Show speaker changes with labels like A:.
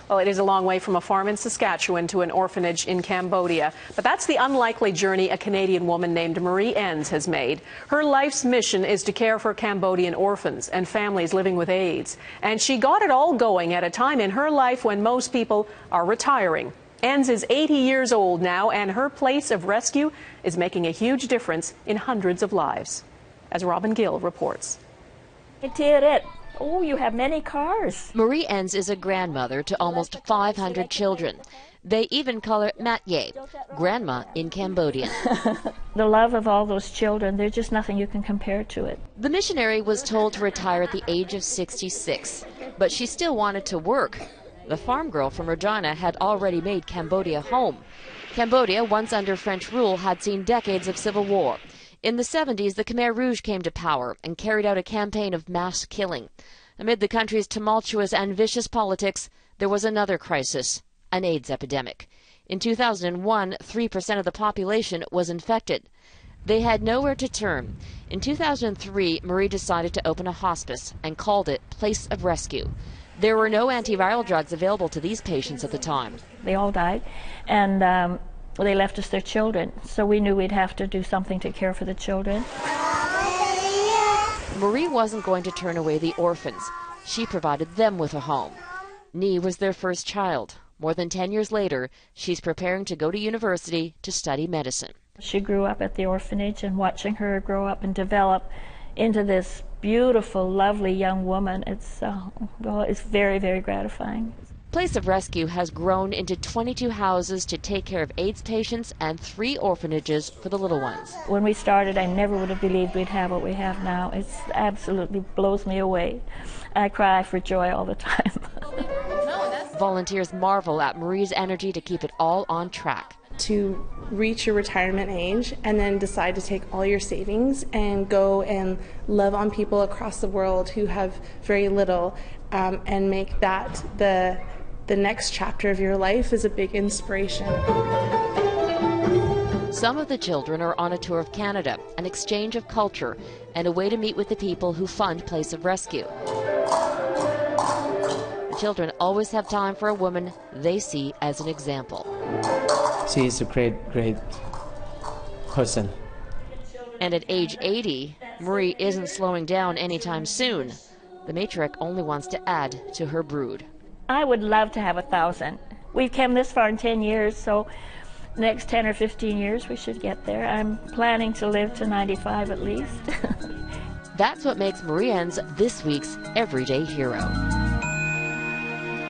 A: Well, it is a long way from a farm in Saskatchewan to an orphanage in Cambodia. But that's the unlikely journey a Canadian woman named Marie Enns has made. Her life's mission is to care for Cambodian orphans and families living with AIDS. And she got it all going at a time in her life when most people are retiring. Enns is 80 years old now, and her place of rescue is making a huge difference in hundreds of lives. As Robin Gill reports.
B: Oh, you have many cars.
C: Marie Enns is a grandmother to almost 500 children. They even call her Matye, grandma in Cambodian.
B: The love of all those children, there's just nothing you can compare to it.
C: The missionary was told to retire at the age of 66, but she still wanted to work. The farm girl from Regina had already made Cambodia home. Cambodia, once under French rule, had seen decades of civil war. In the 70s, the Khmer Rouge came to power and carried out a campaign of mass killing. Amid the country's tumultuous and vicious politics, there was another crisis, an AIDS epidemic. In 2001, 3% of the population was infected. They had nowhere to turn. In 2003, Marie decided to open a hospice and called it Place of Rescue. There were no antiviral drugs available to these patients at the time.
B: They all died, and they left us their children, so we knew we'd have to do something to care for the children.
C: Marie wasn't going to turn away the orphans. She provided them with a home. Nhi was their first child. More than 10 years later, she's preparing to go to university to study medicine.
B: She grew up at the orphanage, and watching her grow up and develop into this beautiful, lovely young woman, it's very, very gratifying.
C: Place of Rescue has grown into 22 houses to take care of AIDS patients and 3 orphanages for the little ones.
B: When we started, I never would have believed we'd have what we have now. It absolutely blows me away. I cry for joy all the time.
C: Volunteers marvel at Marie's energy to keep it all on track.
D: To reach your retirement age and then decide to take all your savings and go and love on people across the world who have very little, and make that the next chapter of your life is a big inspiration.
C: Some of the children are on a tour of Canada, an exchange of culture, and a way to meet with the people who fund Place of Rescue. The children always have time for a woman they see as an example.
E: She is a great person.
C: And at age 80, Marie isn't slowing down anytime soon. The matriarch only wants to add to her brood.
B: I would love to have 1,000. We've come this far in 10 years, so next 10 or 15 years we should get there. I'm planning to live to 95 at least.
C: That's what makes Marie Enns this week's Everyday Hero.